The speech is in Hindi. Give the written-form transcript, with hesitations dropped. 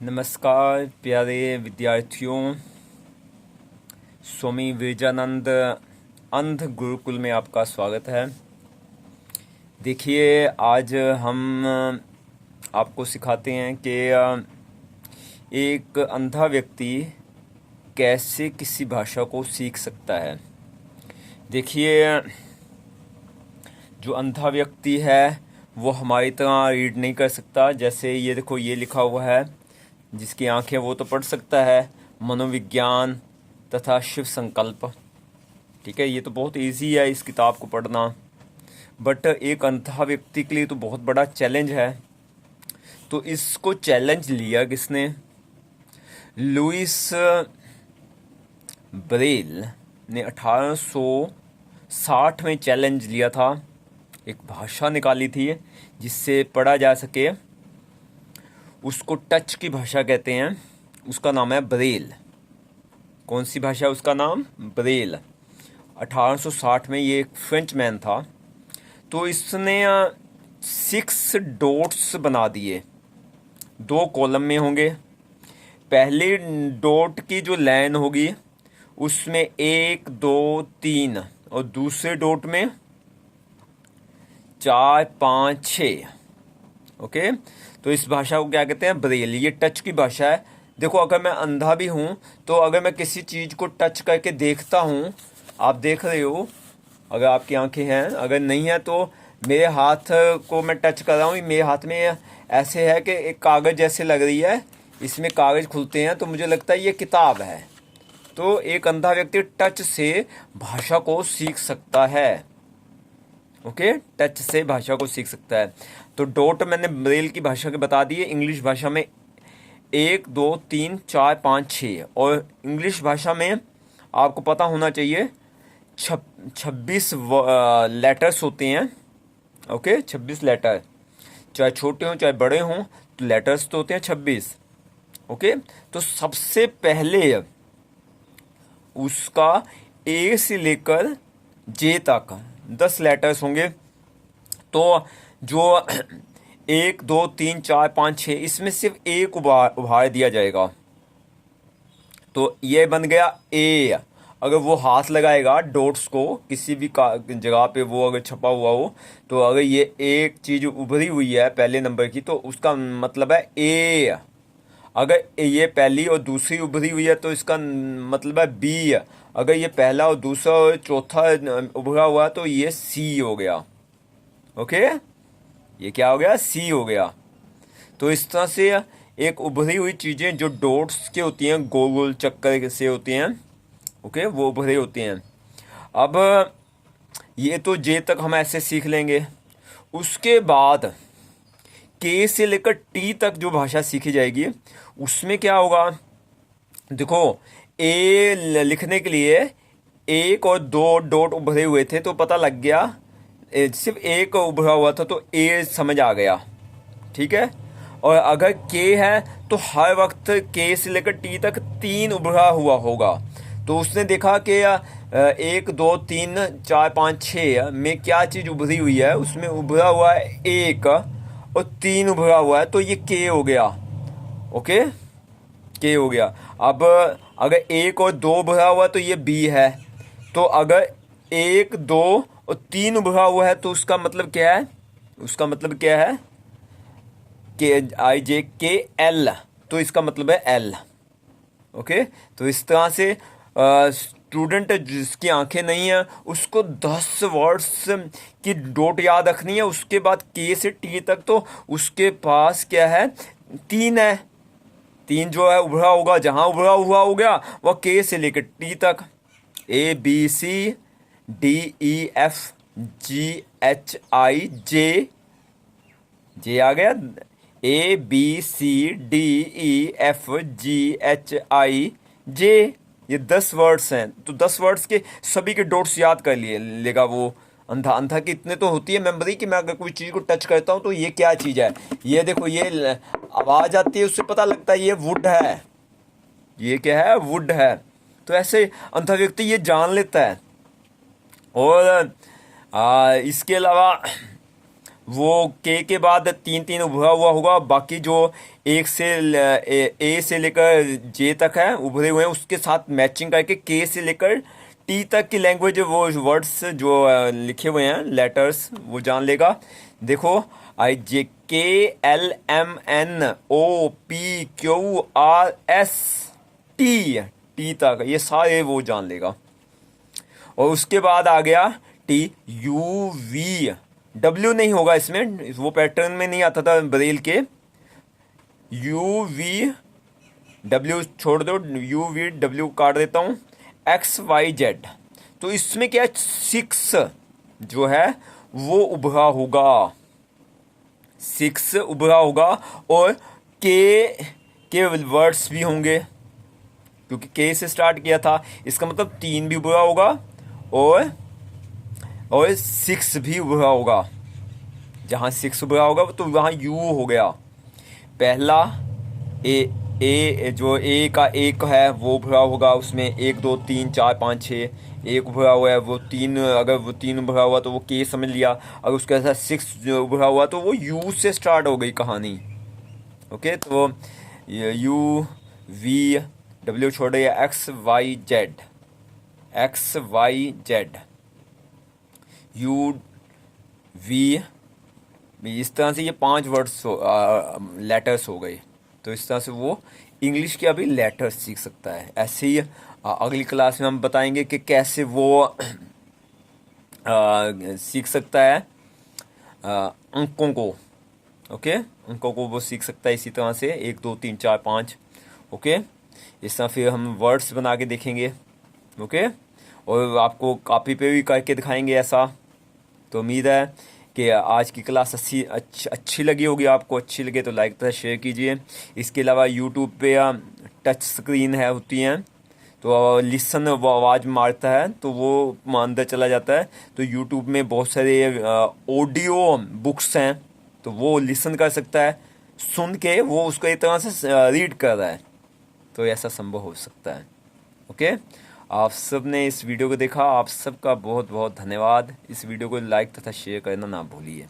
नमस्कार प्यारे विद्यार्थियों, स्वामी विवेकानंद अंध गुरुकुल में आपका स्वागत है। देखिए, आज हम आपको सिखाते हैं कि एक अंधा व्यक्ति कैसे किसी भाषा को सीख सकता है। देखिए, जो अंधा व्यक्ति है वो हमारी तरह रीड नहीं कर सकता। जैसे ये देखो, ये लिखा हुआ है, जिसकी आंखें वो तो पढ़ सकता है, मनोविज्ञान तथा शिव संकल्प। ठीक है, ये तो बहुत इजी है इस किताब को पढ़ना, बट एक अंधा व्यक्ति के लिए तो बहुत बड़ा चैलेंज है। तो इसको चैलेंज लिया किसने? लुइस ब्रेल ने 1860 में चैलेंज लिया था। एक भाषा निकाली थी जिससे पढ़ा जा सके। उसको टच की भाषा कहते हैं। उसका नाम है ब्रेल। कौन सी भाषा? उसका नाम ब्रेल। 1860 में ये एक फ्रेंच मैन था। तो इसने 6 डॉट्स बना दिए। 2 कॉलम में होंगे। पहले डॉट की जो लाइन होगी उसमें 1 2 3 और दूसरे डॉट में 4 5 6। ओके, तो इस भाषा को क्या कहते हैं? ब्रेल। ये टच की भाषा है। देखो, अगर मैं अंधा भी हूँ तो अगर मैं किसी चीज़ को टच करके देखता हूँ, आप देख रहे हो, अगर आपकी आंखें हैं, अगर नहीं है तो मेरे हाथ को मैं टच कर रहा हूँ, मेरे हाथ में ऐसे है कि एक कागज़ जैसे लग रही है, इसमें कागज़ खुलते हैं तो मुझे लगता है ये किताब है। तो एक अंधा व्यक्ति टच से भाषा को सीख सकता है। ओके, टच से भाषा को सीख सकता है। तो डॉट मैंने ब्रेल की भाषा के बता दिए। इंग्लिश भाषा में 1 2 3 4 5 6, और इंग्लिश भाषा में आपको पता होना चाहिए 26 लेटर्स होते हैं। ओके, 26 लेटर, चाहे छोटे हों चाहे बड़े हों, तो लेटर्स तो होते हैं 26। ओके, तो सबसे पहले उसका ए से लेकर जे तक 10 लेटर्स होंगे। तो जो 1 2 3 4 5 6, इसमें सिर्फ एक उभार दिया जाएगा। तो ये बन गया ए। अगर वो हाथ लगाएगा डॉट्स को किसी भी जगह पे, वो अगर छपा हुआ हो, तो अगर ये एक चीज़ उभरी हुई है पहले नंबर की, तो उसका मतलब है ए। अगर ये पहली और दूसरी उभरी हुई है तो इसका मतलब है बी। अगर ये पहला और दूसरा और चौथा उभरा हुआ है तो ये सी हो गया। ओके, ये क्या हो गया? सी हो गया। तो इस तरह से एक उभरी हुई चीज़ें जो डॉट्स के होती हैं, गोल गोल चक्कर से होती हैं, ओके, वो उभरे होते हैं। अब ये तो जे तक हम ऐसे सीख लेंगे। उसके बाद के से लेकर टी तक जो भाषा सीखी जाएगी, उसमें क्या होगा? देखो, ए लिखने के लिए 1 और 2 डॉट उभरे हुए थे तो पता लग गया, सिर्फ एक उभरा हुआ था तो ए समझ आ गया। ठीक है, और अगर के है तो हर वक्त के से लेकर टी तक 3 उभरा हुआ होगा। तो उसने देखा कि 1 2 3 4 5 6 में क्या चीज़ उभरी हुई है, उसमें उभरा हुआ है 1 और 3 उभरा हुआ है, तो ये के हो गया। ओके, के हो गया। अब अगर 1 और 2 उभरा हुआ तो ये बी है। तो अगर 1 2 और 3 उभरा हुआ है तो उसका मतलब क्या है? उसका मतलब क्या है? के आई जे के एल, तो इसका मतलब है एल। ओके, तो इस तरह से स्टूडेंट जिसकी आंखें नहीं है उसको 10 वर्ड्स की डॉट याद रखनी है। उसके बाद के से टी तक तो उसके पास क्या है? 3 है। 3 जो है उभरा होगा, जहां उभरा हुआ हो गया वह के से लेकर टी तक, A B C D E F G H I J, J आ गया। A B C D E F G H I J, ये 10 वर्ड्स हैं। तो 10 वर्ड्स के सभी के डॉट्स याद कर लिए लेगा वो अंधा। अंधा की इतने तो होती है मेमोरी कि मैं अगर कोई चीज़ को टच करता हूँ तो ये क्या चीज़ है, ये देखो, ये आवाज़ आती है, उससे पता लगता है ये वुड है। ये क्या है? वुड है। तो ऐसे अंधा व्यक्ति ये जान लेता है। और इसके अलावा वो के बाद 3 3 उभरा हुआ होगा, बाकी जो एक से ए से लेकर जे तक है उभरे हुए हैं उसके साथ मैचिंग करके के से लेकर टी तक की लैंग्वेज, वो वर्ड्स जो लिखे हुए हैं लेटर्स वो जान लेगा। देखो, I J K L M N O P Q R S T, T तक ये सारे वो जान लेगा। और उसके बाद आ गया टी यू वी, डब्ल्यू नहीं होगा इसमें, वो पैटर्न में नहीं आता था ब्रेल के। यू वी डब्ल्यू छोड़ दो, यू वी डब्ल्यू काट देता हूँ। एक्स वाई जेड, तो इसमें क्या 6 जो है वो उभरा होगा, 6 उभरा होगा। और के वर्ड्स भी होंगे क्योंकि के से स्टार्ट किया था, इसका मतलब 3 भी उभरा होगा और 6 भी उभरा होगा। जहाँ 6 उभरा होगा तो वहाँ यू हो गया। पहला ए जो ए का एक है वो उभरा होगा, उसमें 1 2 3 4 5 6 एक उभरा हुआ है, वो 3, अगर वो 3 उभरा हुआ तो वो के समझ लिया। अगर उसके साथ 6 जो उभरा हुआ तो वो यू से स्टार्ट हो गई कहानी। ओके, तो यू वी डब्ल्यू छोड़ दिया, X Y Z, X Y Z U V, इस तरह से ये 5 वर्ड्स लेटर्स हो गए। तो इस तरह से वो इंग्लिश के अभी लेटर्स सीख सकता है। ऐसे ही अगली क्लास में हम बताएंगे कि कैसे वो सीख सकता है अंकों को। ओके, अंकों को वो सीख सकता है इसी तरह से 1 2 3 4 5। ओके, इस तरह फिर हम वर्ड्स बना के देखेंगे। ओके, और आपको कॉपी पे भी करके दिखाएंगे ऐसा। तो उम्मीद है कि आज की क्लास अच्छी लगी होगी आपको। अच्छी लगे तो लाइक तथा शेयर कीजिए। इसके अलावा यूट्यूब पे टच स्क्रीन है होती हैं, तो लिसन वो आवाज़ मारता है तो वो अंदर चला जाता है। तो यूट्यूब में बहुत सारे ऑडियो बुक्स हैं, तो वो लिसन कर सकता है, सुन के वो उसको एक तरह से रीड कर रहा है, तो ऐसा संभव हो सकता है। ओके, आप सब ने इस वीडियो को देखा, आप सबका बहुत बहुत धन्यवाद। इस वीडियो को लाइक तथा शेयर करना ना भूलिए।